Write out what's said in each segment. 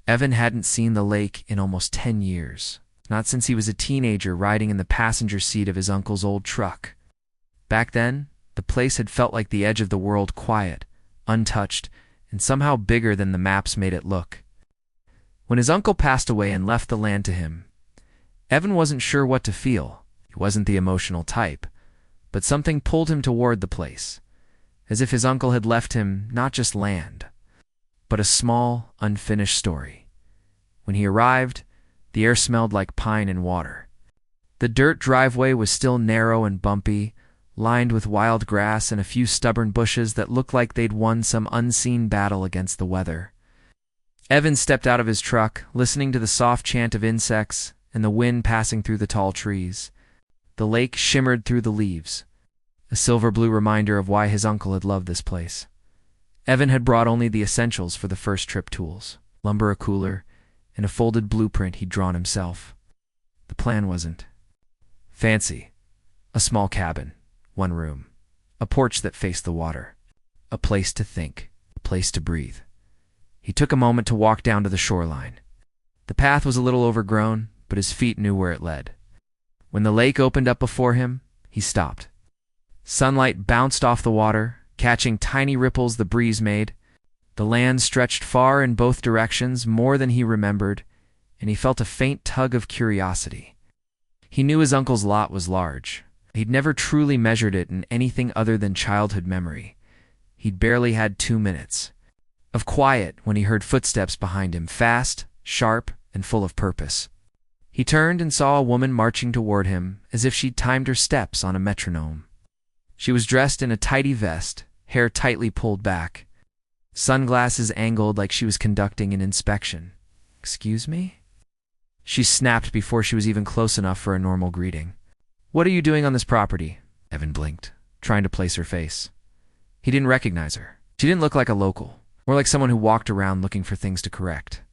Evan hadn't seen the lake in almost 10 years, not since he was a teenager riding in the passenger seat of his uncle's old truck. Back then, the place had felt like the edge of the world, quiet, untouched, and somehow bigger than the maps made it look. When his uncle passed away and left the land to him, Evan wasn't sure what to feel. He wasn't the emotional type, but something pulled him toward the place, as if his uncle had left him not just land, but a small, unfinished story. When he arrived, the air smelled like pine and water. The dirt driveway was still narrow and bumpy, lined with wild grass and a few stubborn bushes that looked like they'd won some unseen battle against the weather. Evan stepped out of his truck, listening to the soft chant of insects and the wind passing through the tall trees. The lake shimmered through the leaves, a silver-blue reminder of why his uncle had loved this place. Evan had brought only the essentials for the first trip: tools, lumber, a cooler, and a folded blueprint he'd drawn himself. The plan wasn't fancy. A small cabin, one room, a porch that faced the water, a place to think, a place to breathe. He took a moment to walk down to the shoreline. The path was a little overgrown, but his feet knew where it led. When the lake opened up before him, he stopped. Sunlight bounced off the water, catching tiny ripples the breeze made. The land stretched far in both directions, more than he remembered, and he felt a faint tug of curiosity. He knew his uncle's lot was large. He'd never truly measured it in anything other than childhood memory. He'd barely had 2 minutes of quiet when he heard footsteps behind him, fast, sharp, and full of purpose. He turned and saw a woman marching toward him, as if she'd timed her steps on a metronome. She was dressed in a tidy vest, hair tightly pulled back, sunglasses angled like she was conducting an inspection. "Excuse me?" She snapped before she was even close enough for a normal greeting. "What are you doing on this property?" Evan blinked, trying to place her face. He didn't recognize her. She didn't look like a local, more like someone who walked around looking for things to correct.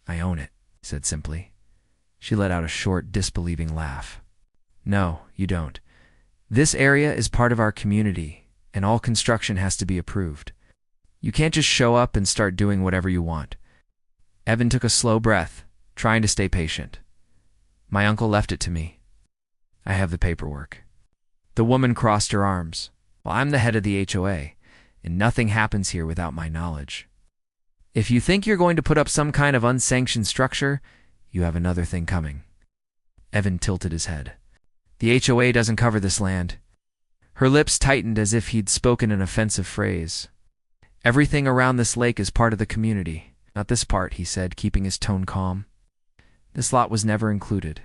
"I own it," he said simply. She let out a short, disbelieving laugh. "No, you don't. This area is part of our community, and all construction has to be approved. You can't just show up and start doing whatever you want." Evan took a slow breath, trying to stay patient. "My uncle left it to me. I have the paperwork." The woman crossed her arms. "Well, I'm the head of the HOA, and nothing happens here without my knowledge. If you think you're going to put up some kind of unsanctioned structure, you have another thing coming." Evan tilted his head. "The HOA doesn't cover this land." Her lips tightened as if he'd spoken an offensive phrase. "Everything around this lake is part of the community. Not this part," he said, keeping his tone calm. "This lot was never included."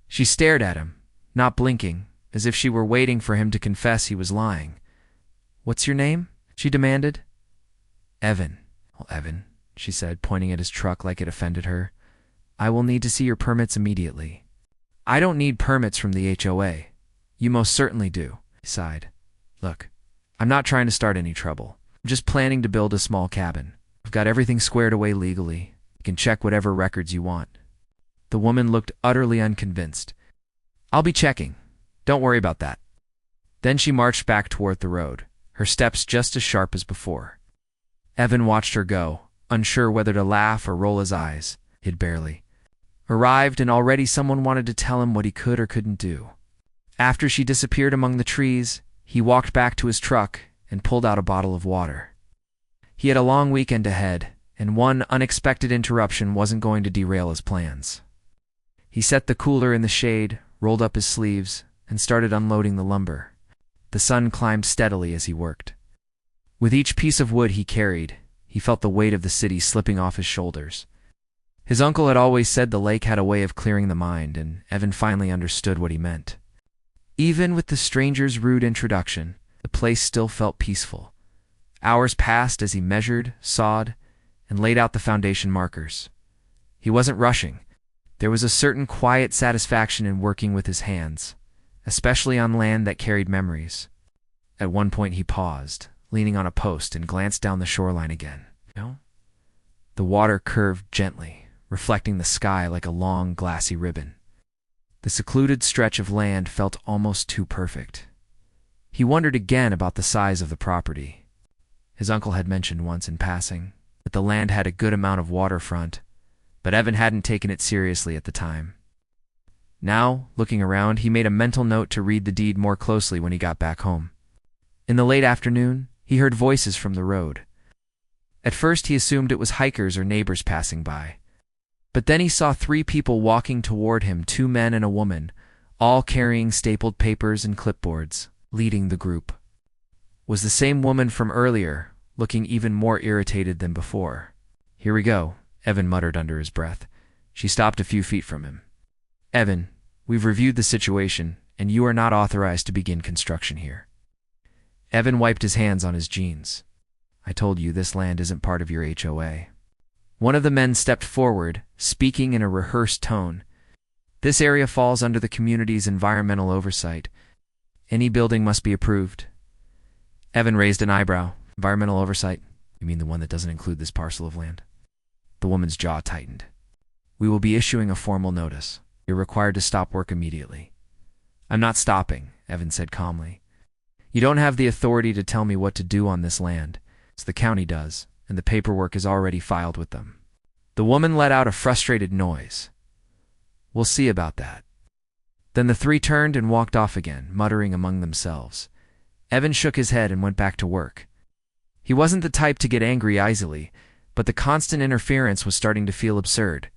She stared at him, not blinking, as if she were waiting for him to confess he was lying. "What's your name?" she demanded. "Evan." "Well, Evan," she said, pointing at his truck like it offended her, "I will need to see your permits immediately." "I don't need permits from the HOA. You most certainly do," he sighed. "Look, I'm not trying to start any trouble. I'm just planning to build a small cabin. I've got everything squared away legally. You can check whatever records you want." The woman looked utterly unconvinced. "I'll be checking. Don't worry about that." Then she marched back toward the road, her steps just as sharp as before. Evan watched her go, unsure whether to laugh or roll his eyes. He'd barely arrived, and already someone wanted to tell him what he could or couldn't do. After she disappeared among the trees, he walked back to his truck and pulled out a bottle of water. He had a long weekend ahead, and one unexpected interruption wasn't going to derail his plans. He set the cooler in the shade, rolled up his sleeves, and started unloading the lumber. The sun climbed steadily as he worked. With each piece of wood he carried, he felt the weight of the city slipping off his shoulders. His uncle had always said the lake had a way of clearing the mind, and Evan finally understood what he meant. Even with the stranger's rude introduction, the place still felt peaceful. Hours passed as he measured, sawed, and laid out the foundation markers. He wasn't rushing. There was a certain quiet satisfaction in working with his hands, especially on land that carried memories. At one point he paused, leaning on a post, and glanced down the shoreline again. No? The water curved gently, reflecting the sky like a long, glassy ribbon. The secluded stretch of land felt almost too perfect. He wondered again about the size of the property. His uncle had mentioned once in passing that the land had a good amount of waterfront, but Evan hadn't taken it seriously at the time. Now, looking around, he made a mental note to read the deed more closely when he got back home. In the late afternoon, he heard voices from the road. At first, he assumed it was hikers or neighbors passing by. But then he saw 3 people walking toward him, 2 men and a woman, all carrying stapled papers and clipboards, leading the group. Was the same woman from earlier, looking even more irritated than before. "Here we go," Evan muttered under his breath. She stopped a few feet from him. "Evan, we've reviewed the situation, and you are not authorized to begin construction here." Evan wiped his hands on his jeans. "I told you this land isn't part of your HOA. One of the men stepped forward, speaking in a rehearsed tone. "This area falls under the community's environmental oversight. Any building must be approved." Evan raised an eyebrow. "Environmental oversight? You mean the one that doesn't include this parcel of land?" The woman's jaw tightened. "We will be issuing a formal notice. You're required to stop work immediately." "I'm not stopping," Evan said calmly. "You don't have the authority to tell me what to do on this land. It's the county does, and the paperwork is already filed with them." The woman let out a frustrated noise. "We'll see about that." Then the 3 turned and walked off again, muttering among themselves. Evan shook his head and went back to work. He wasn't the type to get angry easily, but the constant interference was starting to feel absurd.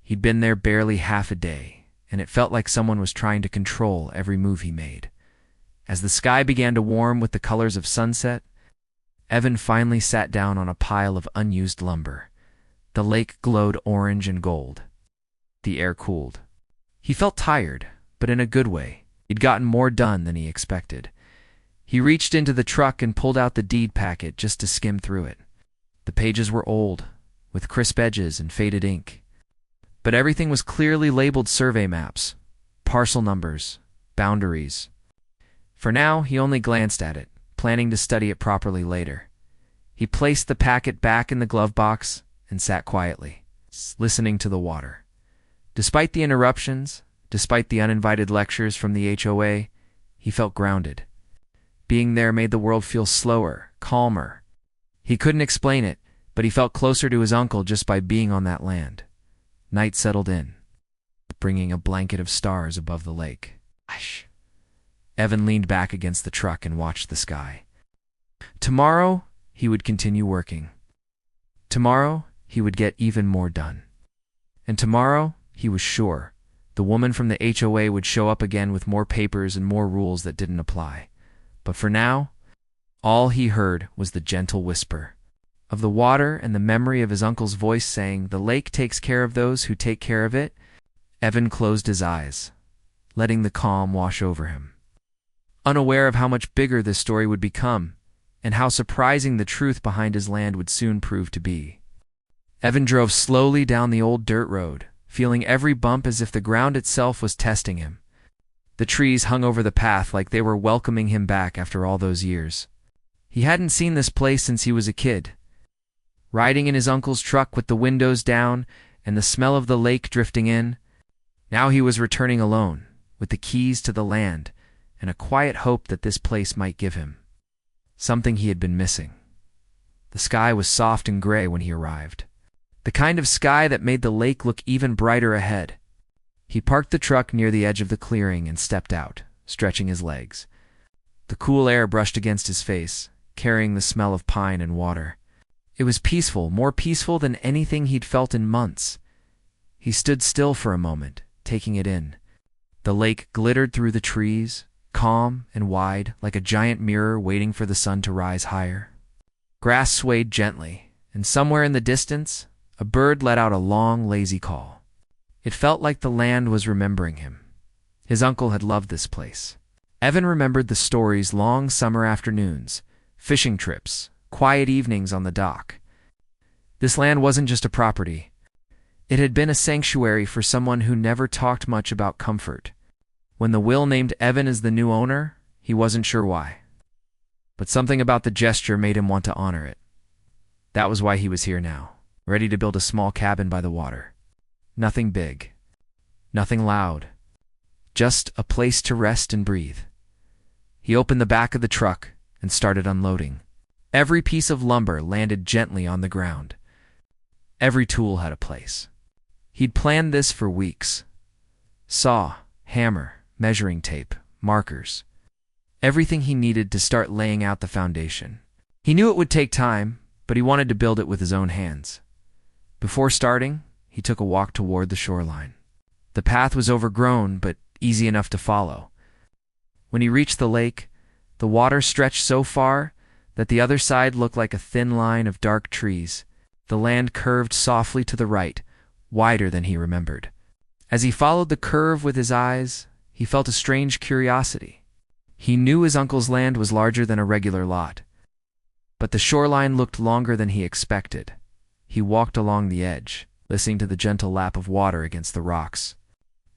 He'd been there barely half a day, and it felt like someone was trying to control every move he made. As the sky began to warm with the colors of sunset, Evan finally sat down on a pile of unused lumber. The lake glowed orange and gold. The air cooled. He felt tired, but in a good way. He'd gotten more done than he expected. He reached into the truck and pulled out the deed packet just to skim through it. The pages were old, with crisp edges and faded ink. But everything was clearly labeled survey maps, parcel numbers, boundaries. For now, he only glanced at it, planning to study it properly later. He placed the packet back in the glove box and sat quietly, listening to the water. Despite the interruptions, despite the uninvited lectures from the HOA, he felt grounded. Being there made the world feel slower, calmer. He couldn't explain it, but he felt closer to his uncle just by being on that land. Night settled in, bringing a blanket of stars above the lake. Hush. Evan leaned back against the truck and watched the sky. Tomorrow, he would continue working. Tomorrow, he would get even more done. And tomorrow, he was sure, the woman from the HOA would show up again with more papers and more rules that didn't apply. But for now, all he heard was the gentle whisper of the water and the memory of his uncle's voice saying, "The lake takes care of those who take care of it." Evan closed his eyes, letting the calm wash over him. Unaware of how much bigger this story would become, and how surprising the truth behind his land would soon prove to be. Evan drove slowly down the old dirt road, feeling every bump as if the ground itself was testing him. The trees hung over the path like they were welcoming him back after all those years. He hadn't seen this place since he was a kid. Riding in his uncle's truck with the windows down and the smell of the lake drifting in, now he was returning alone, with the keys to the land and a quiet hope that this place might give him. Something he had been missing. The sky was soft and gray when he arrived. The kind of sky that made the lake look even brighter ahead. He parked the truck near the edge of the clearing and stepped out, stretching his legs. The cool air brushed against his face, carrying the smell of pine and water. It was peaceful, more peaceful than anything he'd felt in months. He stood still for a moment, taking it in. The lake glittered through the trees, calm and wide, like a giant mirror waiting for the sun to rise higher. Grass swayed gently, and somewhere in the distance, a bird let out a long, lazy call. It felt like the land was remembering him. His uncle had loved this place. Evan remembered the stories, long summer afternoons, fishing trips, quiet evenings on the dock. This land wasn't just a property. It had been a sanctuary for someone who never talked much about comfort. When the will named Evan as the new owner, he wasn't sure why. But something about the gesture made him want to honor it. That was why he was here now, ready to build a small cabin by the water. Nothing big. Nothing loud. Just a place to rest and breathe. He opened the back of the truck and started unloading. Every piece of lumber landed gently on the ground. Every tool had a place. He'd planned this for weeks. Saw, hammer, measuring tape, markers. Everything he needed to start laying out the foundation. He knew it would take time, but he wanted to build it with his own hands. Before starting, he took a walk toward the shoreline. The path was overgrown, but easy enough to follow. When he reached the lake, the water stretched so far that the other side looked like a thin line of dark trees. The land curved softly to the right, wider than he remembered. As he followed the curve with his eyes, he felt a strange curiosity. He knew his uncle's land was larger than a regular lot, but the shoreline looked longer than he expected. He walked along the edge, listening to the gentle lap of water against the rocks.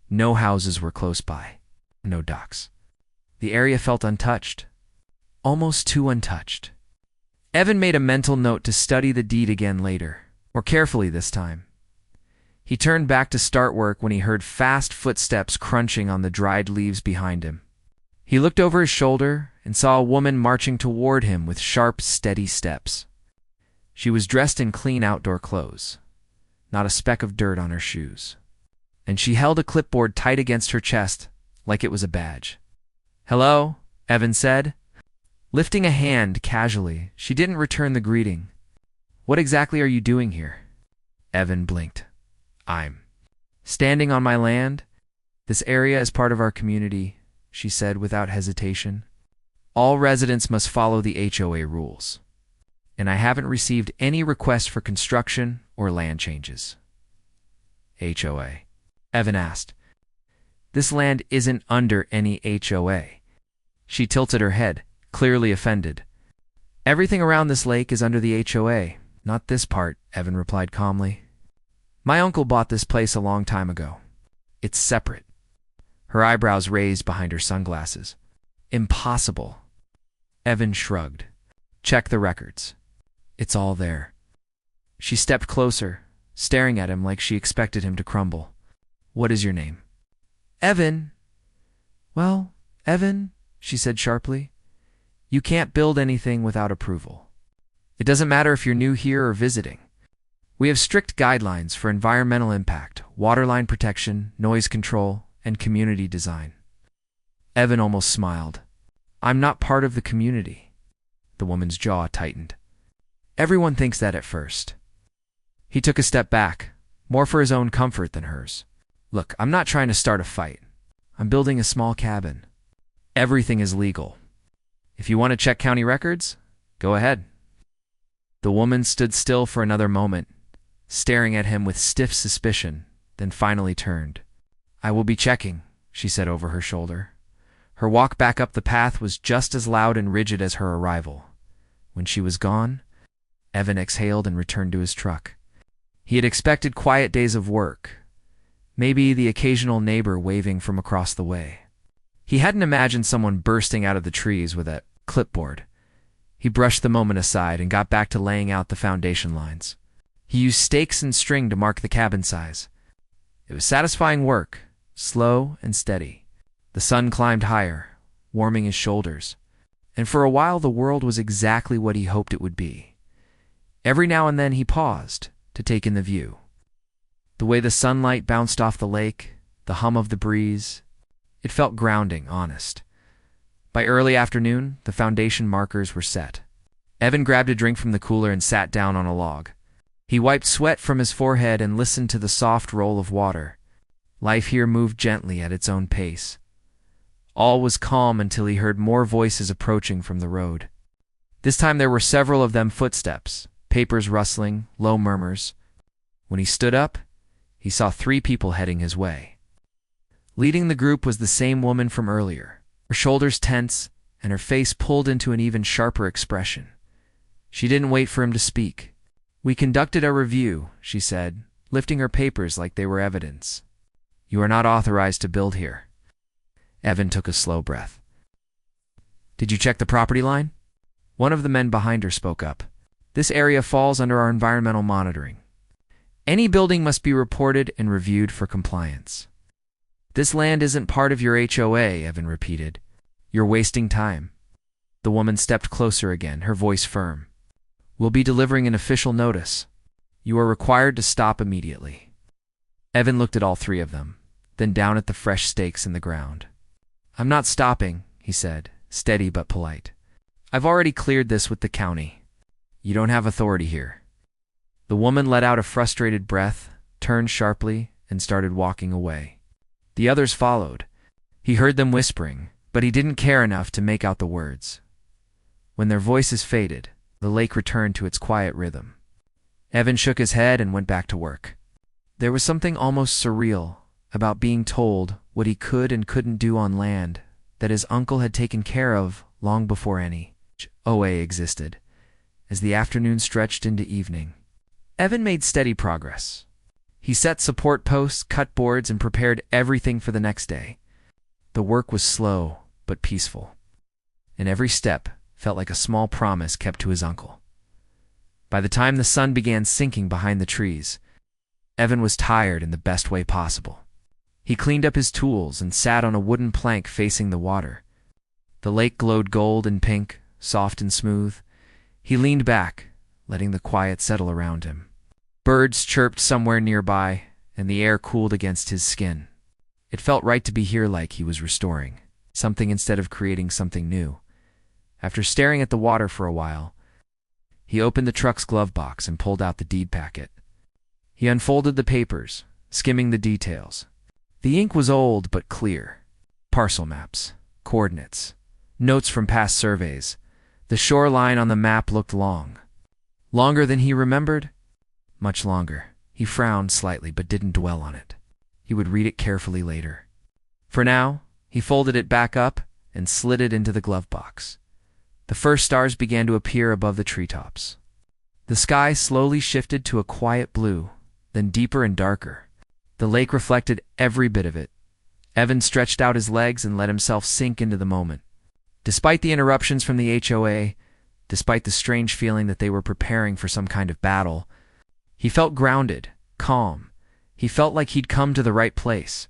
No houses were close by, no docks. The area felt untouched, almost too untouched. Evan made a mental note to study the deed again later, more carefully this time. He turned back to start work when he heard fast footsteps crunching on the dried leaves behind him. He looked over his shoulder and saw a woman marching toward him with sharp, steady steps. She was dressed in clean outdoor clothes, not a speck of dirt on her shoes, and she held a clipboard tight against her chest like it was a badge. "Hello," Evan said. Lifting a hand casually, she didn't return the greeting. "What exactly are you doing here?" Evan blinked. "I'm standing on my land. This area is part of our community," she said without hesitation. "All residents must follow the HOA rules, and I haven't received any requests for construction or land changes." "HOA?" Evan asked. "This land isn't under any HOA." She tilted her head, clearly offended. "Everything around this lake is under the HOA, not this part," Evan replied calmly. "My uncle bought this place a long time ago. It's separate." Her eyebrows raised behind her sunglasses. "Impossible." Evan shrugged. "Check the records. It's all there." She stepped closer, staring at him like she expected him to crumble. "What is your name?" "Evan." "Well, Evan," she said sharply, "you can't build anything without approval. It doesn't matter if you're new here or visiting. We have strict guidelines for environmental impact, waterline protection, noise control, and community design." Evan almost smiled. "I'm not part of the community." The woman's jaw tightened. "Everyone thinks that at first." He took a step back, more for his own comfort than hers. "Look, I'm not trying to start a fight. I'm building a small cabin. Everything is legal. If you want to check county records, go ahead." The woman stood still for another moment, staring at him with stiff suspicion, then finally turned. "I will be checking," she said over her shoulder. Her walk back up the path was just as loud and rigid as her arrival. When she was gone, Evan exhaled and returned to his truck. He had expected quiet days of work, maybe the occasional neighbor waving from across the way. He hadn't imagined someone bursting out of the trees with a clipboard. He brushed the moment aside and got back to laying out the foundation lines. He used stakes and string to mark the cabin size. It was satisfying work, slow and steady. The sun climbed higher, warming his shoulders, and for a while the world was exactly what he hoped it would be. Every now and then he paused to take in the view. The way the sunlight bounced off the lake, the hum of the breeze, it felt grounding, honest. By early afternoon, the foundation markers were set. Evan grabbed a drink from the cooler and sat down on a log. He wiped sweat from his forehead and listened to the soft roll of water. Life here moved gently at its own pace. All was calm until he heard more voices approaching from the road. This time there were several of them footsteps, papers rustling, low murmurs. When he stood up, he saw 3 people heading his way. Leading the group was the same woman from earlier, her shoulders tense and her face pulled into an even sharper expression. She didn't wait for him to speak. "We conducted a review," she said, lifting her papers like they were evidence. "You are not authorized to build here." Evan took a slow breath. "Did you check the property line?" One of the men behind her spoke up. "This area falls under our environmental monitoring. Any building must be reported and reviewed for compliance." "This land isn't part of your HOA," Evan repeated. "You're wasting time." The woman stepped closer again, her voice firm. "We'll be delivering an official notice. You are required to stop immediately." Evan looked at all three of them, then down at the fresh stakes in the ground. "I'm not stopping," he said, steady but polite. "I've already cleared this with the county. You don't have authority here." The woman let out a frustrated breath, turned sharply, and started walking away. The others followed. He heard them whispering, but he didn't care enough to make out the words. When their voices faded, the lake returned to its quiet rhythm. Evan shook his head and went back to work. There was something almost surreal about being told what he could and couldn't do on land that his uncle had taken care of long before any HOA existed. As the afternoon stretched into evening, Evan made steady progress. He set support posts, cut boards, and prepared everything for the next day. The work was slow but peaceful, and every step felt like a small promise kept to his uncle. By the time the sun began sinking behind the trees, Evan was tired in the best way possible. He cleaned up his tools and sat on a wooden plank facing the water. The lake glowed gold and pink, soft and smooth. He leaned back, letting the quiet settle around him. Birds chirped somewhere nearby, and the air cooled against his skin. It felt right to be here, like he was restoring something instead of creating something new. After staring at the water for a while, he opened the truck's glove box and pulled out the deed packet. He unfolded the papers, skimming the details. The ink was old but clear. Parcel maps, coordinates, notes from past surveys. The shoreline on the map looked long. Longer than he remembered? Much longer. He frowned slightly but didn't dwell on it. He would read it carefully later. For now, he folded it back up and slid it into the glove box. The first stars began to appear above the treetops. The sky slowly shifted to a quiet blue, then deeper and darker. The lake reflected every bit of it. Evan stretched out his legs and let himself sink into the moment. Despite the interruptions from the HOA, despite the strange feeling that they were preparing for some kind of battle, he felt grounded, calm. He felt like he'd come to the right place.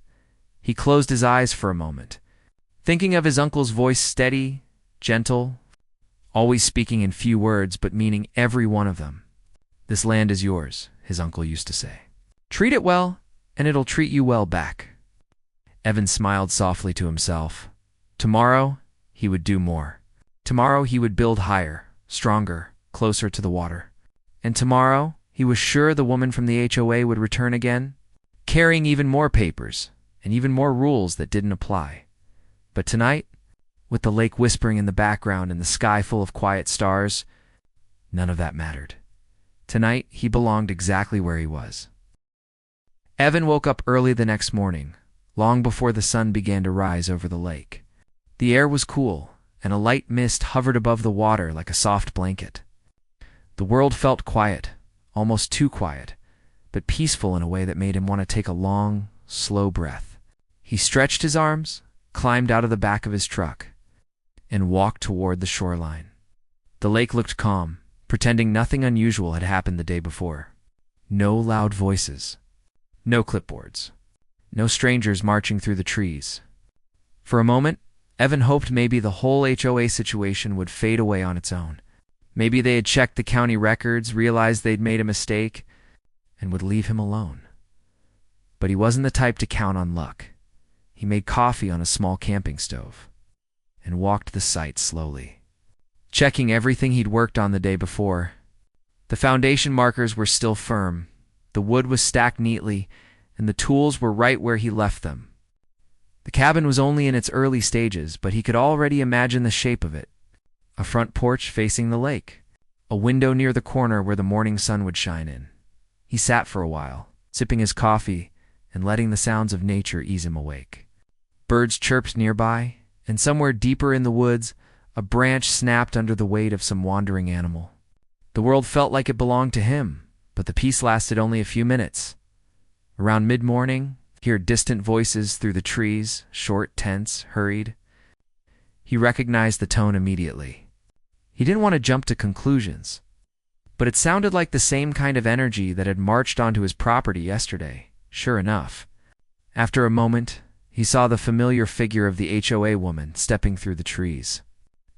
He closed his eyes for a moment, thinking of his uncle's voice, steady, gentle, always speaking in few words but meaning every one of them. "This land is yours," his uncle used to say. "Treat it well, and it'll treat you well back." Evan smiled softly to himself. Tomorrow, he would do more. Tomorrow, he would build higher, stronger, closer to the water. And tomorrow, he was sure the woman from the HOA would return again, carrying even more papers and even more rules that didn't apply. But tonight, with the lake whispering in the background and the sky full of quiet stars, none of that mattered. Tonight, he belonged exactly where he was. Evan woke up early the next morning, long before the sun began to rise over the lake. The air was cool, and a light mist hovered above the water like a soft blanket. The world felt quiet, almost too quiet, but peaceful in a way that made him want to take a long, slow breath. He stretched his arms, climbed out of the back of his truck, and walked toward the shoreline. The lake looked calm, pretending nothing unusual had happened the day before. No loud voices. No clipboards. No strangers marching through the trees. For a moment, Evan hoped maybe the whole HOA situation would fade away on its own. Maybe they had checked the county records, realized they'd made a mistake, and would leave him alone. But he wasn't the type to count on luck. He made coffee on a small camping stove and walked the site slowly, checking everything he'd worked on the day before. The foundation markers were still firm, the wood was stacked neatly, and the tools were right where he left them. The cabin was only in its early stages, but he could already imagine the shape of it. A front porch facing the lake, a window near the corner where the morning sun would shine in. He sat for a while, sipping his coffee and letting the sounds of nature ease him awake. Birds chirped nearby, and somewhere deeper in the woods, a branch snapped under the weight of some wandering animal. The world felt like it belonged to him, but the peace lasted only a few minutes. Around mid-morning, he heard distant voices through the trees, short, tense, hurried. He recognized the tone immediately. He didn't want to jump to conclusions, but it sounded like the same kind of energy that had marched onto his property yesterday, sure enough. After a moment, he saw the familiar figure of the HOA woman stepping through the trees.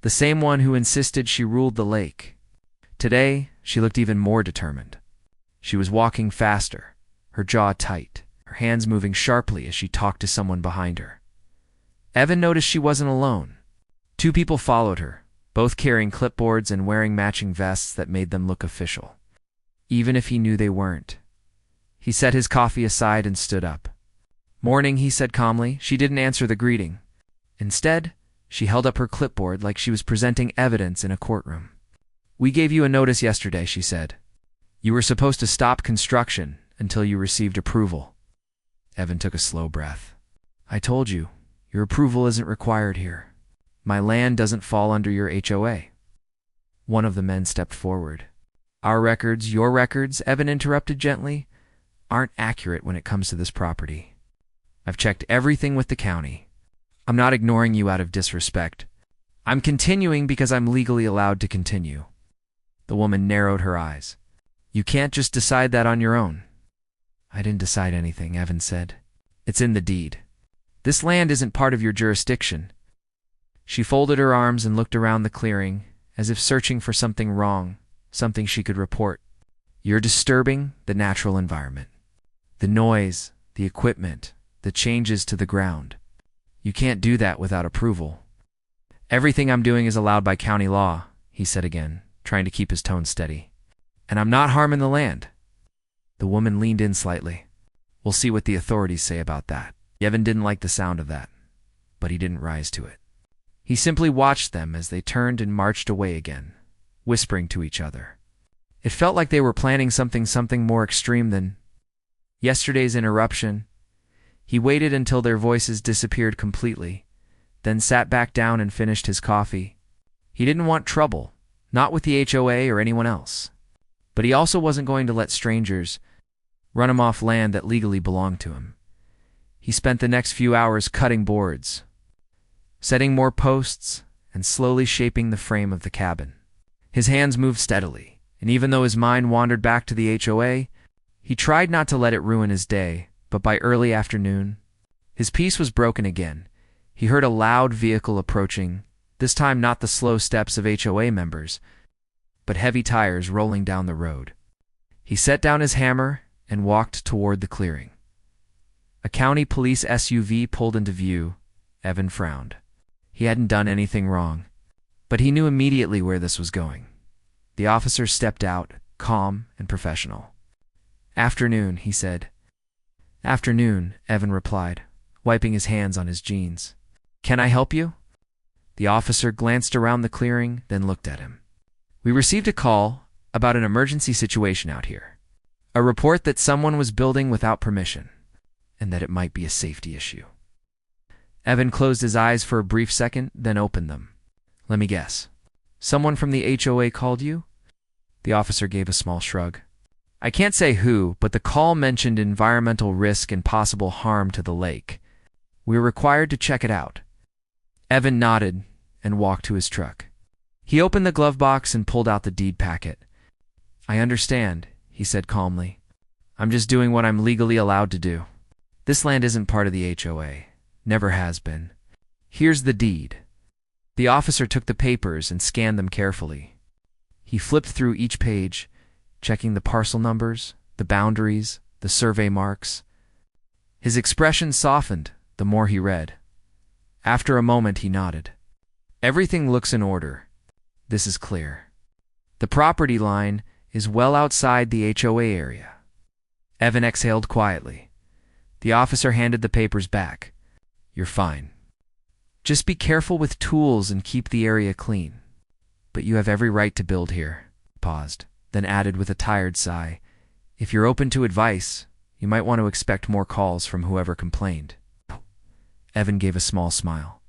The same one who insisted she ruled the lake. Today, she looked even more determined. She was walking faster, her jaw tight, her hands moving sharply as she talked to someone behind her. Evan noticed she wasn't alone. Two people followed her, both carrying clipboards and wearing matching vests that made them look official, even if he knew they weren't. He set his coffee aside and stood up. "Morning," he said calmly. She didn't answer the greeting. Instead, she held up her clipboard like she was presenting evidence in a courtroom. "We gave you a notice yesterday," she said. "You were supposed to stop construction until you received approval." Evan took a slow breath. "I told you, your approval isn't required here. My land doesn't fall under your HOA." One of the men stepped forward. "Our records, your records," Evan interrupted gently, "aren't accurate when it comes to this property. I've checked everything with the county. I'm not ignoring you out of disrespect. I'm continuing because I'm legally allowed to continue." The woman narrowed her eyes. "You can't just decide that on your own." "I didn't decide anything," Evan said. "It's in the deed. This land isn't part of your jurisdiction." She folded her arms and looked around the clearing, as if searching for something wrong, something she could report. "You're disturbing the natural environment. The noise, the equipment, the changes to the ground. You can't do that without approval." "Everything I'm doing is allowed by county law," he said again, trying to keep his tone steady. "And I'm not harming the land." The woman leaned in slightly. "We'll see what the authorities say about that." Evan didn't like the sound of that, but he didn't rise to it. He simply watched them as they turned and marched away again, whispering to each other. It felt like they were planning something more extreme than yesterday's interruption. He waited until their voices disappeared completely, then sat back down and finished his coffee. He didn't want trouble, not with the HOA or anyone else. But he also wasn't going to let strangers run him off land that legally belonged to him. He spent the next few hours cutting boards, setting more posts, and slowly shaping the frame of the cabin. His hands moved steadily, and even though his mind wandered back to the HOA, he tried not to let it ruin his day. But by early afternoon, his peace was broken again. He heard a loud vehicle approaching, this time not the slow steps of HOA members, but heavy tires rolling down the road. He set down his hammer and walked toward the clearing. A county police SUV pulled into view. Evan frowned. He hadn't done anything wrong, but he knew immediately where this was going. The officer stepped out, calm and professional. "Afternoon," he said. "Afternoon," Evan replied, wiping his hands on his jeans. "Can I help you?" The officer glanced around the clearing, then looked at him. "We received a call about an emergency situation out here. A report that someone was building without permission, and that it might be a safety issue." Evan closed his eyes for a brief second, then opened them. "Let me guess. Someone from the HOA called you?" The officer gave a small shrug. "I can't say who, but the call mentioned environmental risk and possible harm to the lake. We're required to check it out." Evan nodded and walked to his truck. He opened the glove box and pulled out the deed packet. "I understand," he said calmly. "I'm just doing what I'm legally allowed to do. This land isn't part of the HOA. Never has been. Here's the deed." The officer took the papers and scanned them carefully. He flipped through each page, checking the parcel numbers, the boundaries, the survey marks. His expression softened the more he read. After a moment, he nodded. "Everything looks in order. This is clear. The property line is well outside the HOA area." Evan exhaled quietly. The officer handed the papers back. "You're fine. Just be careful with tools and keep the area clean. But you have every right to build here." Paused, then added with a tired sigh, "If you're open to advice, you might want to expect more calls from whoever complained." Evan gave a small smile.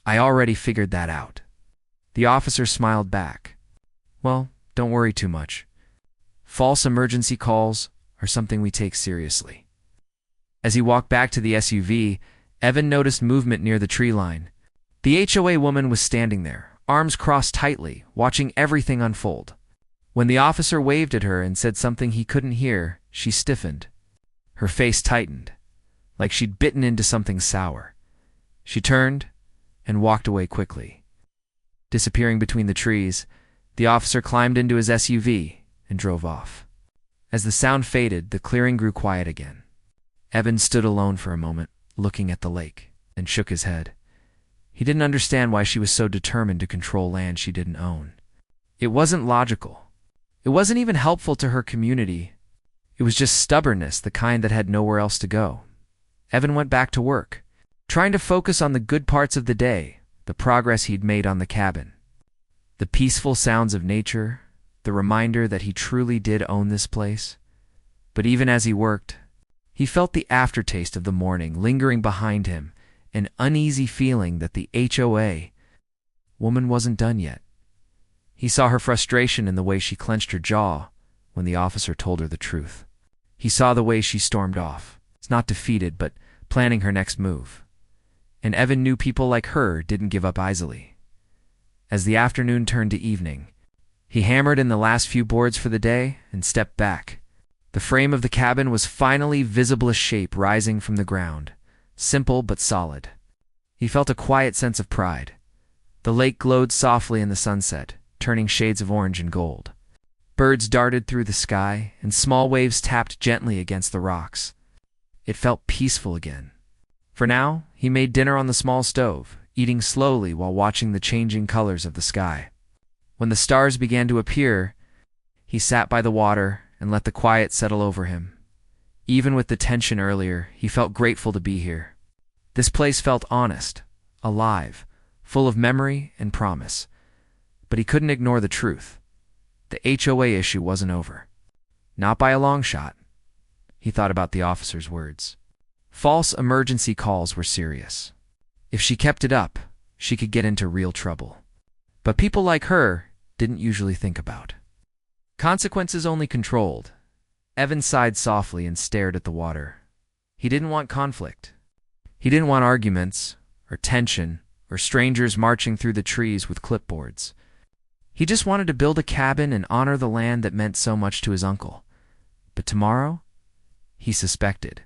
"I already figured that out." The officer smiled back. "Well, don't worry too much. False emergency calls are something we take seriously." As he walked back to the SUV, Evan noticed movement near the tree line. The HOA woman was standing there, arms crossed tightly, watching everything unfold. When the officer waved at her and said something he couldn't hear, she stiffened. Her face tightened, like she'd bitten into something sour. She turned and walked away quickly. Disappearing between the trees, the officer climbed into his SUV and drove off. As the sound faded, the clearing grew quiet again. Evan stood alone for a moment, looking at the lake, and shook his head. He didn't understand why she was so determined to control land she didn't own. It wasn't logical. It wasn't even helpful to her community. It was just stubbornness, the kind that had nowhere else to go. Evan went back to work, trying to focus on the good parts of the day, the progress he'd made on the cabin. The peaceful sounds of nature, the reminder that he truly did own this place. But even as he worked, he felt the aftertaste of the morning lingering behind him, an uneasy feeling that the HOA woman wasn't done yet. He saw her frustration in the way she clenched her jaw when the officer told her the truth. He saw the way she stormed off, not defeated but planning her next move. And Evan knew people like her didn't give up easily. As the afternoon turned to evening, he hammered in the last few boards for the day and stepped back. The frame of the cabin was finally visible, a shape rising from the ground, simple but solid. He felt a quiet sense of pride. The lake glowed softly in the sunset, turning shades of orange and gold. Birds darted through the sky, and small waves tapped gently against the rocks. It felt peaceful again. For now, he made dinner on the small stove, eating slowly while watching the changing colors of the sky. When the stars began to appear, he sat by the water and let the quiet settle over him. Even with the tension earlier, he felt grateful to be here. This place felt honest, alive, full of memory and promise. But he couldn't ignore the truth. The HOA issue wasn't over. Not by a long shot. He thought about the officer's words. False emergency calls were serious. If she kept it up, she could get into real trouble. But people like her didn't usually think about consequences, only controlled. Evan sighed softly and stared at the water. He didn't want conflict. He didn't want arguments, or tension, or strangers marching through the trees with clipboards. He just wanted to build a cabin and honor the land that meant so much to his uncle. But tomorrow, he suspected,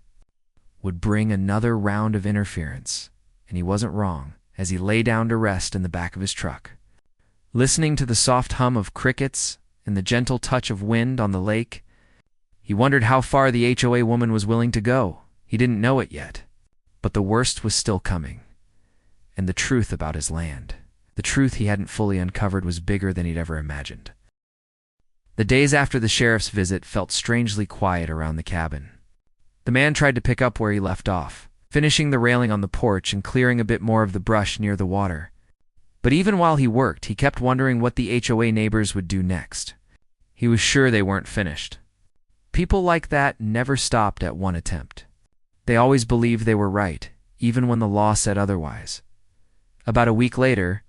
would bring another round of interference, and he wasn't wrong as he lay down to rest in the back of his truck. Listening to the soft hum of crickets and the gentle touch of wind on the lake, he wondered how far the HOA woman was willing to go. He didn't know it yet, but the worst was still coming. And the truth about his land, the truth he hadn't fully uncovered, was bigger than he'd ever imagined. The days after the sheriff's visit felt strangely quiet around the cabin. The man tried to pick up where he left off, finishing the railing on the porch and clearing a bit more of the brush near the water. But even while he worked, he kept wondering what the HOA neighbors would do next. He was sure they weren't finished. People like that never stopped at one attempt. They always believed they were right, even when the law said otherwise. About a week later,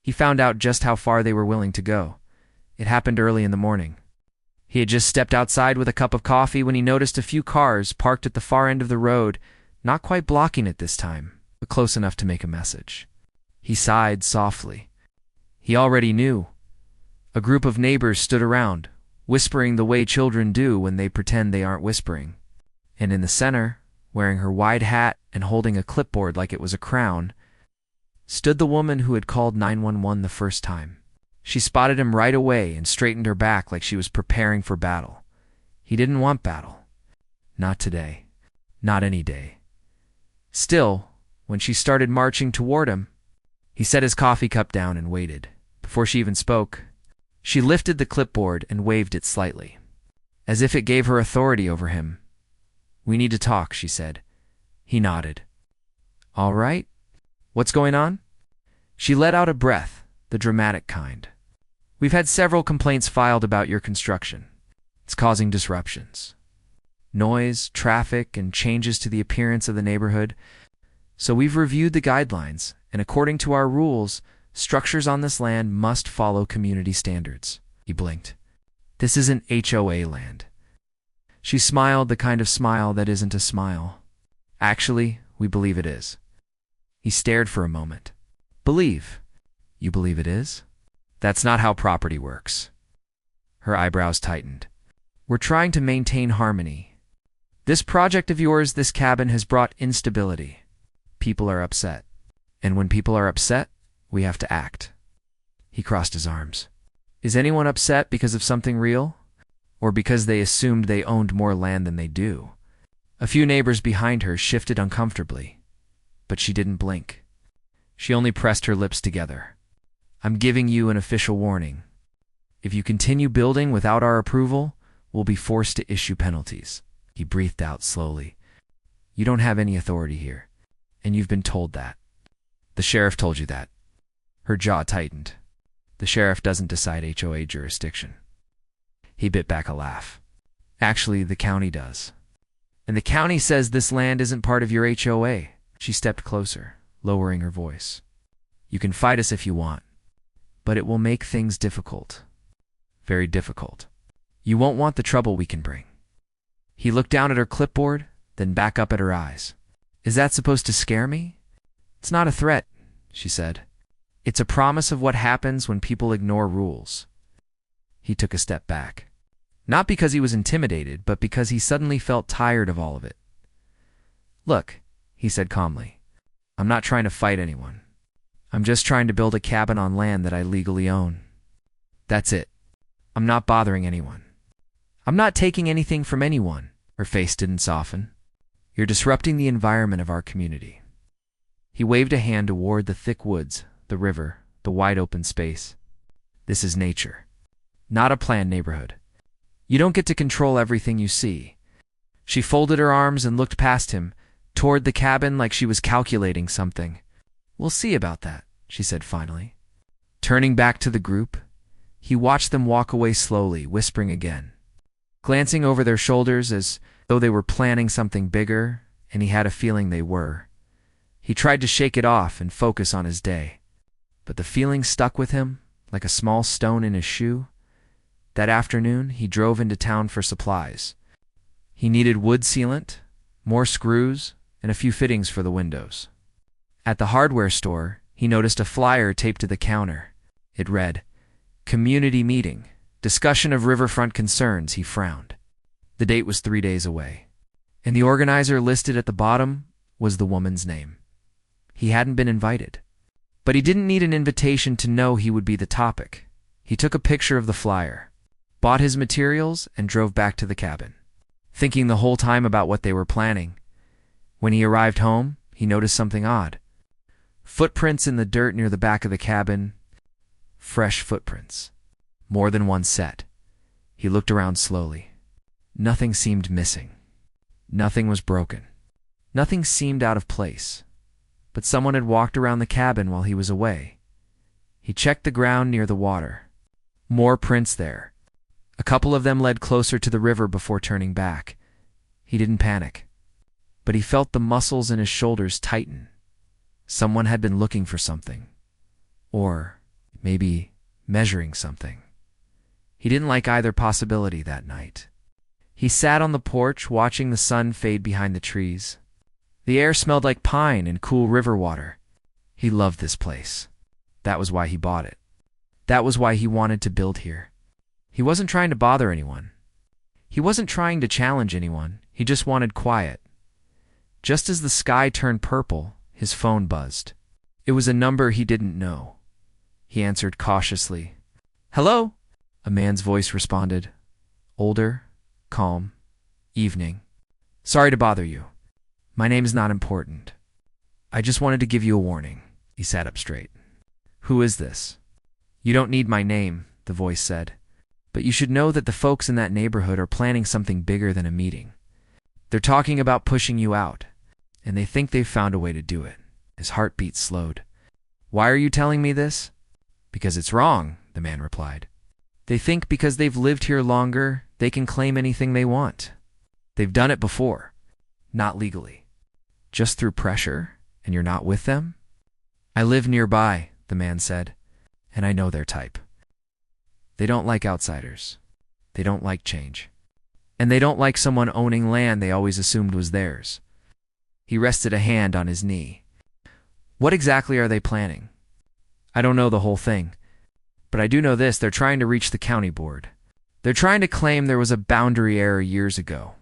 he found out just how far they were willing to go. It happened early in the morning. He had just stepped outside with a cup of coffee when he noticed a few cars parked at the far end of the road, not quite blocking it this time, but close enough to make a message. He sighed softly. He already knew. A group of neighbors stood around, whispering the way children do when they pretend they aren't whispering. And in the center, wearing her wide hat and holding a clipboard like it was a crown, stood the woman who had called 911 the first time. She spotted him right away and straightened her back like she was preparing for battle. He didn't want battle. Not today. Not any day. Still, when she started marching toward him, he set his coffee cup down and waited. Before she even spoke, she lifted the clipboard and waved it slightly, as if it gave her authority over him. "We need to talk," she said. He nodded. "All right. What's going on?" She let out a breath, the dramatic kind. "We've had several complaints filed about your construction. It's causing disruptions. Noise, traffic, and changes to the appearance of the neighborhood. So we've reviewed the guidelines, and according to our rules, structures on this land must follow community standards." He blinked. "This isn't HOA land." She smiled, the kind of smile that isn't a smile. "Actually, we believe it is." He stared for a moment. "Believe? You believe it is? That's not how property works." Her eyebrows tightened. "We're trying to maintain harmony. This project of yours, this cabin, has brought instability. People are upset. And when people are upset, we have to act." He crossed his arms. "Is anyone upset because of something real? Or because they assumed they owned more land than they do?" A few neighbors behind her shifted uncomfortably, but she didn't blink. She only pressed her lips together. I'm giving you an official warning. If you continue building without our approval, we'll be forced to issue penalties. He breathed out slowly. You don't have any authority here, and you've been told that. The sheriff told you that. Her jaw tightened. The sheriff doesn't decide HOA jurisdiction. He bit back a laugh. Actually, the county does. And the county says this land isn't part of your HOA. She stepped closer, lowering her voice. You can fight us if you want, but it will make things difficult. Very difficult. You won't want the trouble we can bring. He looked down at her clipboard, then back up at her eyes. Is that supposed to scare me? It's not a threat, she said. It's a promise of what happens when people ignore rules. He took a step back. Not because he was intimidated, but because he suddenly felt tired of all of it. Look, he said calmly, I'm not trying to fight anyone. I'm just trying to build a cabin on land that I legally own. That's it. I'm not bothering anyone. I'm not taking anything from anyone. Her face didn't soften. You're disrupting the environment of our community. He waved a hand toward the thick woods, the river, the wide open space. This is nature, not a planned neighborhood. You don't get to control everything you see. She folded her arms and looked past him, toward the cabin like she was calculating something. We'll see about that, she said finally. Turning back to the group, he watched them walk away slowly, whispering again, glancing over their shoulders as though they were planning something bigger, and he had a feeling they were. He tried to shake it off and focus on his day, but the feeling stuck with him like a small stone in his shoe. That afternoon, he drove into town for supplies. He needed wood sealant, more screws, and a few fittings for the windows. At the hardware store, he noticed a flyer taped to the counter. It read, Community Meeting, Discussion of Riverfront Concerns. He frowned. The date was 3 days away, and the organizer listed at the bottom was the woman's name. He hadn't been invited, but he didn't need an invitation to know he would be the topic. He took a picture of the flyer, bought his materials, and drove back to the cabin, thinking the whole time about what they were planning. When he arrived home, he noticed something odd. Footprints in the dirt near the back of the cabin. Fresh footprints. More than one set. He looked around slowly. Nothing seemed missing. Nothing was broken. Nothing seemed out of place. But someone had walked around the cabin while he was away. He checked the ground near the water. More prints there. A couple of them led closer to the river before turning back. He didn't panic, but he felt the muscles in his shoulders tighten. Someone had been looking for something. Or maybe measuring something. He didn't like either possibility that night. He sat on the porch watching the sun fade behind the trees. The air smelled like pine and cool river water. He loved this place. That was why he bought it. That was why he wanted to build here. He wasn't trying to bother anyone. He wasn't trying to challenge anyone. He just wanted quiet. Just as the sky turned purple, his phone buzzed. It was a number he didn't know. He answered cautiously. Hello? A man's voice responded. Older, calm, evening. Sorry to bother you. My name's not important. I just wanted to give you a warning. He sat up straight. Who is this? You don't need my name, the voice said. But you should know that the folks in that neighborhood are planning something bigger than a meeting. They're talking about pushing you out, and they think they've found a way to do it. His heartbeat slowed. Why are you telling me this? Because it's wrong, the man replied. They think because they've lived here longer, they can claim anything they want. They've done it before. Not legally. Just through pressure, and you're not with them? I live nearby, the man said, and I know their type. They don't like outsiders. They don't like change. And they don't like someone owning land they always assumed was theirs. He rested a hand on his knee. What exactly are they planning? I don't know the whole thing, but I do know this: they're trying to reach the county board. They're trying to claim there was a boundary error years ago.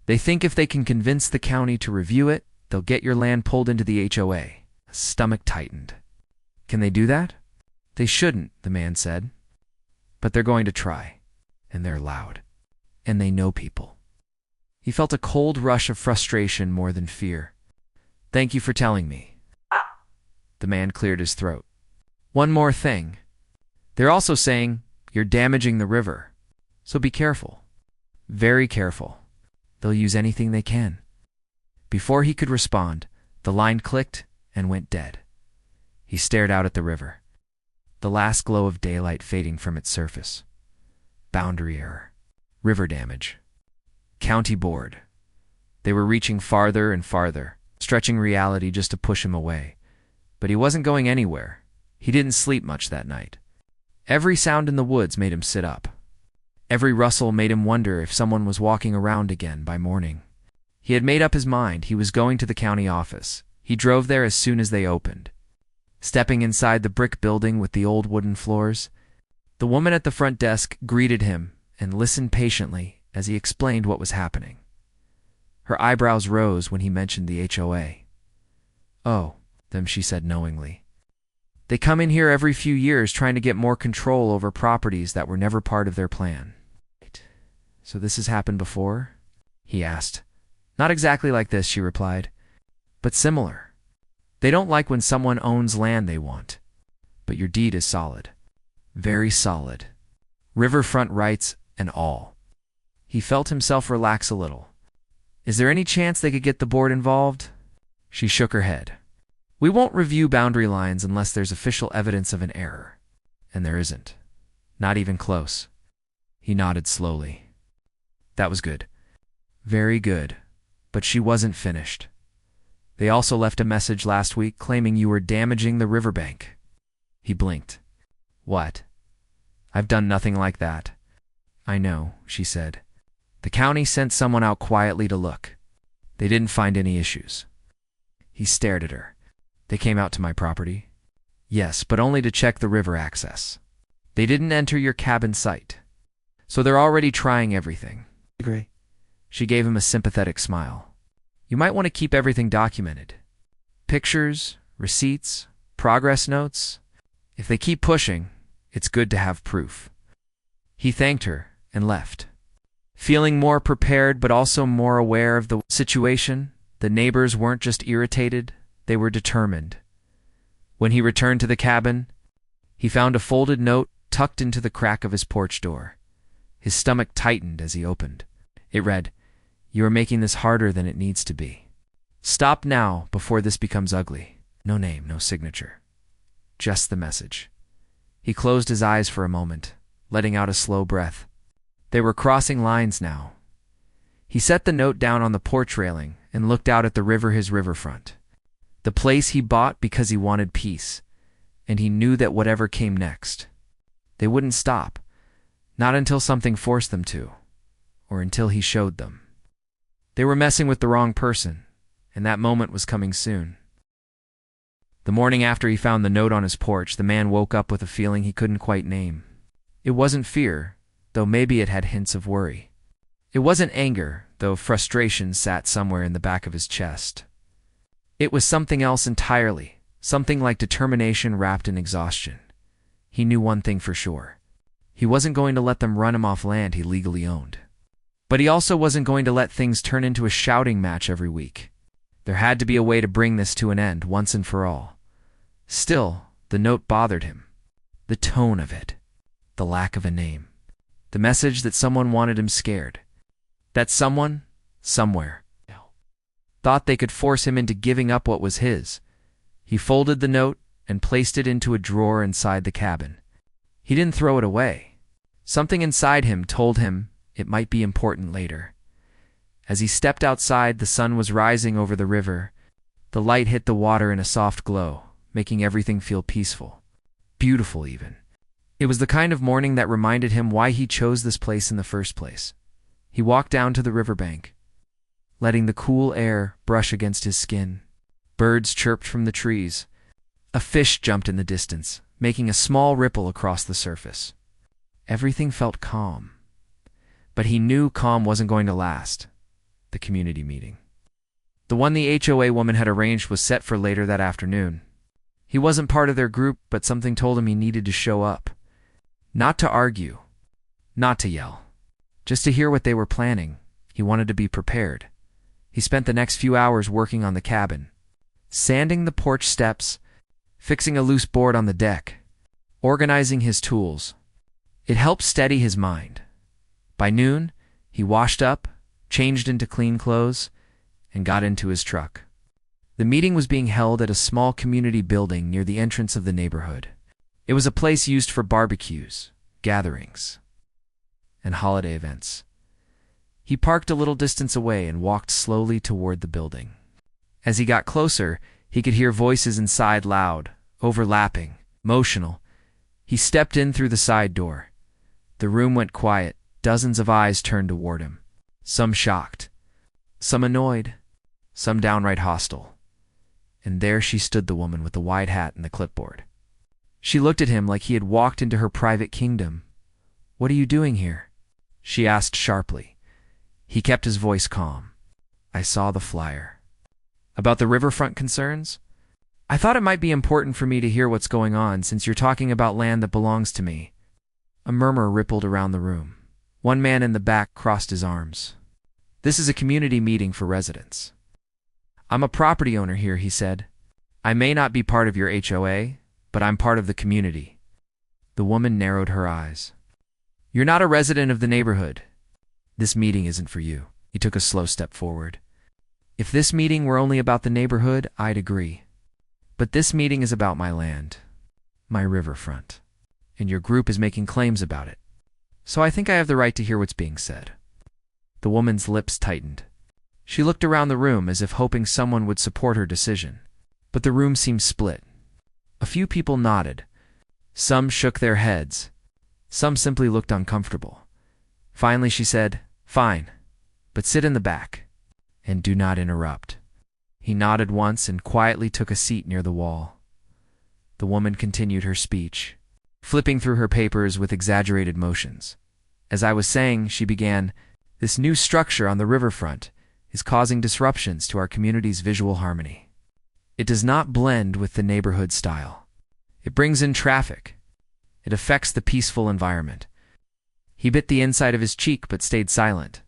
They think if they can convince the county to review it, they'll get your land pulled into the HOA. His stomach tightened. Can they do that? They shouldn't, the man said. But they're going to try. And they're loud. And they know people. He felt a cold rush of frustration more than fear. "Thank you for telling me." The man cleared his throat. "One more thing. They're also saying you're damaging the river. So be careful. Very careful. They'll use anything they can." Before he could respond, the line clicked and went dead. He stared out at the river, the last glow of daylight fading from its surface. Boundary error. River damage. County board. They were reaching farther and farther, stretching reality just to push him away. But he wasn't going anywhere. He didn't sleep much that night. Every sound in the woods made him sit up. Every rustle made him wonder if someone was walking around again by morning. He had made up his mind he was going to the county office. He drove there as soon as they opened. Stepping inside the brick building with the old wooden floors, the woman at the front desk greeted him and listened patiently as he explained what was happening. Her eyebrows rose when he mentioned the HOA. "Oh, them," she said knowingly. "They come in here every few years trying to get more control over properties that were never part of their plan." "So this has happened before?" he asked. "Not exactly like this," she replied, "but similar. They don't like when someone owns land they want. But your deed is solid. Very solid. Riverfront rights and all." He felt himself relax a little. "Is there any chance they could get the board involved?" She shook her head. "We won't review boundary lines unless there's official evidence of an error." And there isn't. Not even close. He nodded slowly. "That was good. Very good. But she wasn't finished. They also left a message last week claiming you were damaging the riverbank." He blinked. "What? I've done nothing like that." "I know," she said. "The county sent someone out quietly to look. They didn't find any issues." He stared at her. "They came out to my property?" "Yes, but only to check the river access. They didn't enter your cabin site. So they're already trying everything." "Agree." She gave him a sympathetic smile. "You might want to keep everything documented. Pictures, receipts, progress notes. If they keep pushing, it's good to have proof." He thanked her and left. Feeling more prepared but also more aware of the situation, the neighbors weren't just irritated, they were determined. When he returned to the cabin, he found a folded note tucked into the crack of his porch door. His stomach tightened as he opened. It read, "You are making this harder than it needs to be. Stop now before this becomes ugly." No name, no signature. Just the message. He closed his eyes for a moment, letting out a slow breath. They were crossing lines now. He set the note down on the porch railing and looked out at the river, his riverfront. The place he bought because he wanted peace, and he knew that whatever came next, they wouldn't stop, not until something forced them to, or until he showed them. They were messing with the wrong person, and that moment was coming soon. The morning after he found the note on his porch, the man woke up with a feeling he couldn't quite name. It wasn't fear, though maybe it had hints of worry. It wasn't anger, though frustration sat somewhere in the back of his chest. It was something else entirely, something like determination wrapped in exhaustion. He knew one thing for sure. He wasn't going to let them run him off land he legally owned. But he also wasn't going to let things turn into a shouting match every week. There had to be a way to bring this to an end once and for all. Still, the note bothered him. The tone of it. The lack of a name. The message that someone wanted him scared. That someone, somewhere, thought they could force him into giving up what was his. He folded the note and placed it into a drawer inside the cabin. He didn't throw it away. Something inside him told him it might be important later. As he stepped outside, the sun was rising over the river. The light hit the water in a soft glow, making everything feel peaceful. Beautiful, even. It was the kind of morning that reminded him why he chose this place in the first place. He walked down to the riverbank, letting the cool air brush against his skin. Birds chirped from the trees. A fish jumped in the distance, making a small ripple across the surface. Everything felt calm. But he knew calm wasn't going to last. The community meeting. The one the HOA woman had arranged was set for later that afternoon. He wasn't part of their group, but something told him he needed to show up. Not to argue. Not to yell. Just to hear what they were planning, He wanted to be prepared. He spent the next few hours working on the cabin, sanding the porch steps, fixing a loose board on the deck, organizing his tools. It helped steady his mind. By noon, he washed up, changed into clean clothes, and got into his truck. The meeting was being held at a small community building near the entrance of the neighborhood. It was a place used for barbecues, gatherings, and holiday events. He parked a little distance away and walked slowly toward the building. As he got closer, he could hear voices inside loud, overlapping, emotional. He stepped in through the side door. The room went quiet. Dozens of eyes turned toward him, some shocked, some annoyed, some downright hostile. And there she stood, the woman with the wide hat and the clipboard. She looked at him like he had walked into her private kingdom. "What are you doing here?" she asked sharply. He kept his voice calm. "I saw the flyer." "About the Riverfront concerns? I thought it might be important for me to hear what's going on since you're talking about land that belongs to me." A murmur rippled around the room. One man in the back crossed his arms. "This is a community meeting for residents. I'm a property owner here," he said. "I may not be part of your HOA, but I'm part of the community." The woman narrowed her eyes. "You're not a resident of the neighborhood. This meeting isn't for you." He took a slow step forward. "If this meeting were only about the neighborhood, I'd agree. But this meeting is about my land, my riverfront, and your group is making claims about it. So I think I have the right to hear what's being said." The woman's lips tightened. She looked around the room as if hoping someone would support her decision. But the room seemed split. A few people nodded. Some shook their heads. Some simply looked uncomfortable. Finally she said, "Fine, but sit in the back, and do not interrupt." He nodded once and quietly took a seat near the wall. The woman continued her speech, flipping through her papers with exaggerated motions. "As I was saying," she began, "this new structure on the riverfront is causing disruptions to our community's visual harmony. It does not blend with the neighborhood style. It brings in traffic. It affects the peaceful environment." He bit the inside of his cheek but stayed silent.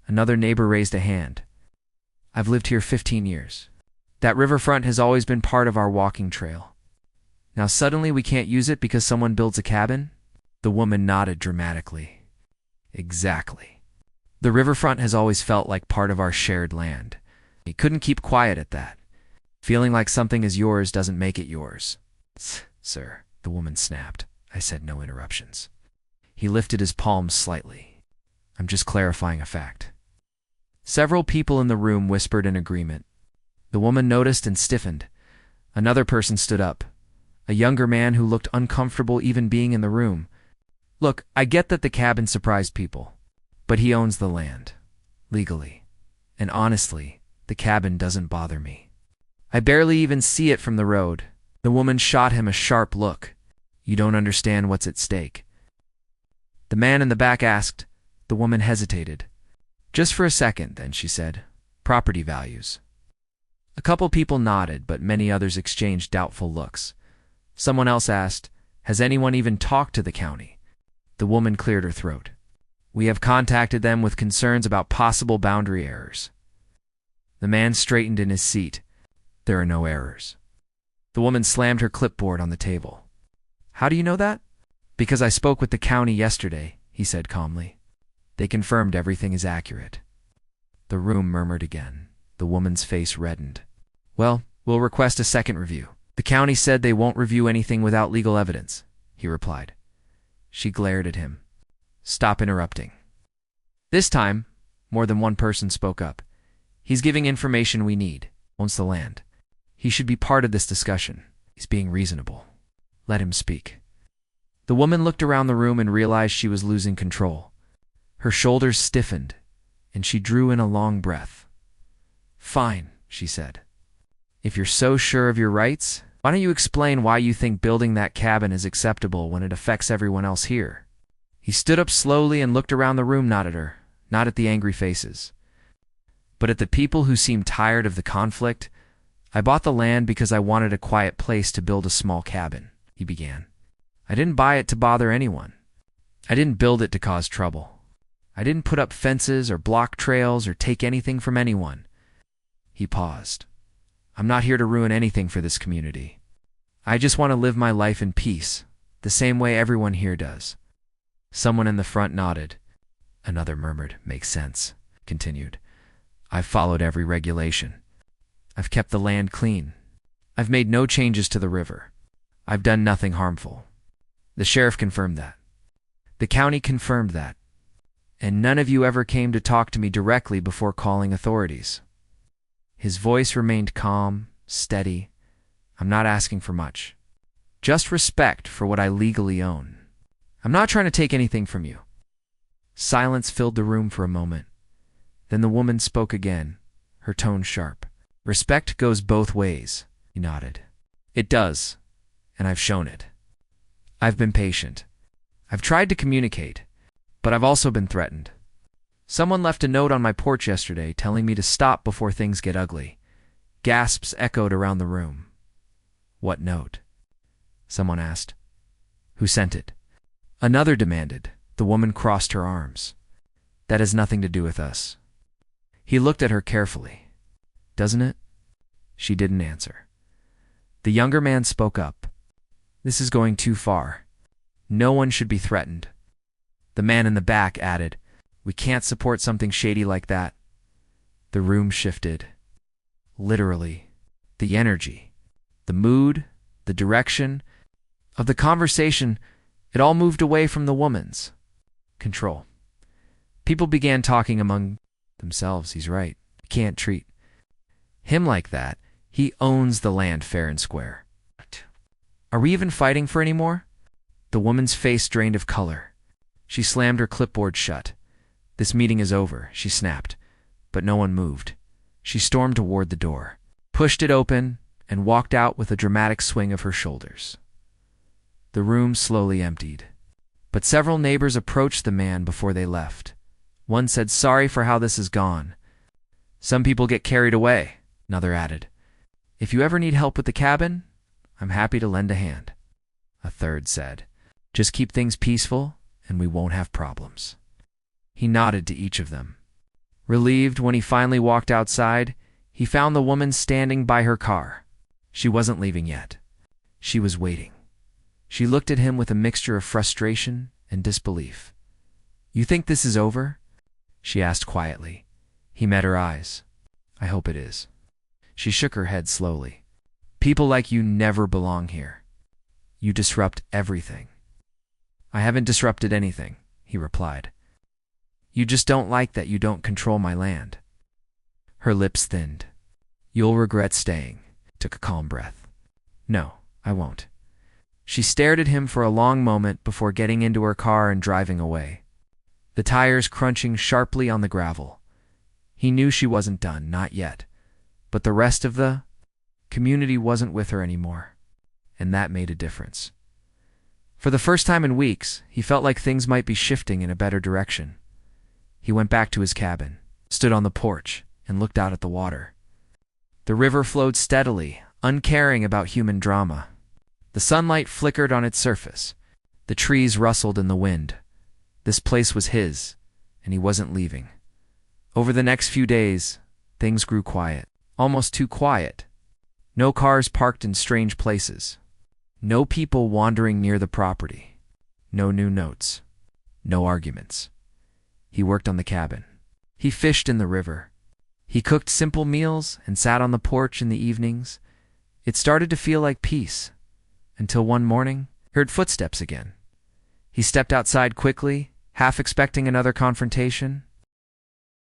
Another neighbor raised a hand. "I've lived here 15 years. That riverfront has always been part of our walking trail. Now suddenly we can't use it because someone builds a cabin?" The woman nodded dramatically. "Exactly. The riverfront has always felt like part of our shared land. He couldn't keep quiet at that. Feeling like something is yours doesn't make it yours." "Sir," the woman snapped. "I said no interruptions." He lifted his palms slightly. "I'm just clarifying a fact." Several people in the room whispered in agreement. The woman noticed and stiffened. Another person stood up, a younger man who looked uncomfortable even being in the room. "Look, I get that the cabin surprised people, but he owns the land, legally. And honestly, the cabin doesn't bother me. I barely even see it from the road." The woman shot him a sharp look. "You don't understand what's at stake." The man in the back asked. The woman hesitated. "Just for a second, then," she said. "Property values." A couple people nodded, but many others exchanged doubtful looks. Someone else asked, "Has anyone even talked to the county?" The woman cleared her throat. "We have contacted them with concerns about possible boundary errors." The man straightened in his seat. "There are no errors." The woman slammed her clipboard on the table. "How do you know that?" "Because I spoke with the county yesterday," he said calmly. "They confirmed everything is accurate." The room murmured again. The woman's face reddened. "Well, we'll request a second review. The county said they won't review anything without legal evidence," he replied. She glared at him. "Stop interrupting." This time, more than one person spoke up. "He's giving information we need. Owns the land. He should be part of this discussion. He's being reasonable. Let him speak." The woman looked around the room and realized she was losing control. Her shoulders stiffened, and she drew in a long breath. "Fine," she said. "If you're so sure of your rights, why don't you explain why you think building that cabin is acceptable when it affects everyone else here?" He stood up slowly and looked around the room, not at her, not at the angry faces, but at the people who seemed tired of the conflict. "I bought the land because I wanted a quiet place to build a small cabin," he began. "I didn't buy it to bother anyone. I didn't build it to cause trouble. I didn't put up fences or block trails or take anything from anyone." He paused. "I'm not here to ruin anything for this community. I just want to live my life in peace, the same way everyone here does." Someone in the front nodded. Another murmured, "Makes sense," continued. "I've followed every regulation. I've kept the land clean. I've made no changes to the river. I've done nothing harmful." The sheriff confirmed that. The county confirmed that. "And none of you ever came to talk to me directly before calling authorities." His voice remained calm, steady. "I'm not asking for much. Just respect for what I legally own. I'm not trying to take anything from you." Silence filled the room for a moment. Then the woman spoke again, her tone sharp. "Respect goes both ways," he nodded. "It does, and I've shown it. I've been patient. I've tried to communicate, but I've also been threatened. Someone left a note on my porch yesterday telling me to stop before things get ugly." Gasps echoed around the room. "What note?" someone asked. "Who sent it?" Another demanded. The woman crossed her arms. "That has nothing to do with us." He looked at her carefully. "Doesn't it?" She didn't answer. The younger man spoke up. "This is going too far. No one should be threatened." The man in the back added, "We can't support something shady like that." The room shifted. Literally. The energy, the mood, the direction of the conversation, it all moved away from the woman's control. People began talking among themselves. "He's right. You can't treat him like that. He owns the land fair and square. Are we even fighting for any more?" The woman's face drained of color. She slammed her clipboard shut. "This meeting is over," she snapped. But no one moved. She stormed toward the door, pushed it open, and walked out with a dramatic swing of her shoulders. The room slowly emptied. But several neighbors approached the man before they left. One said, "Sorry for how this has gone." "Some people get carried away," another added. "If you ever need help with the cabin, I'm happy to lend a hand." A third said, "Just keep things peaceful and we won't have problems." He nodded to each of them. Relieved when he finally walked outside, he found the woman standing by her car. She wasn't leaving yet. She was waiting. She looked at him with a mixture of frustration and disbelief. "You think this is over?" she asked quietly. He met her eyes. "I hope it is." She shook her head slowly. "People like you never belong here. You disrupt everything." "I haven't disrupted anything," he replied. "You just don't like that you don't control my land." Her lips thinned. "You'll regret staying." Took a calm breath. "No, I won't." She stared at him for a long moment before getting into her car and driving away, the tires crunching sharply on the gravel. He knew she wasn't done, not yet, but the rest of the community wasn't with her anymore, and that made a difference. For the first time in weeks, he felt like things might be shifting in a better direction. He went back to his cabin, stood on the porch, and looked out at the water. The river flowed steadily, uncaring about human drama. The sunlight flickered on its surface. The trees rustled in the wind. This place was his, and he wasn't leaving. Over the next few days, things grew quiet, almost too quiet. No cars parked in strange places. No people wandering near the property. No new notes. No arguments. He worked on the cabin. He fished in the river. He cooked simple meals and sat on the porch in the evenings. It started to feel like peace, until one morning, he heard footsteps again. He stepped outside quickly, half expecting another confrontation.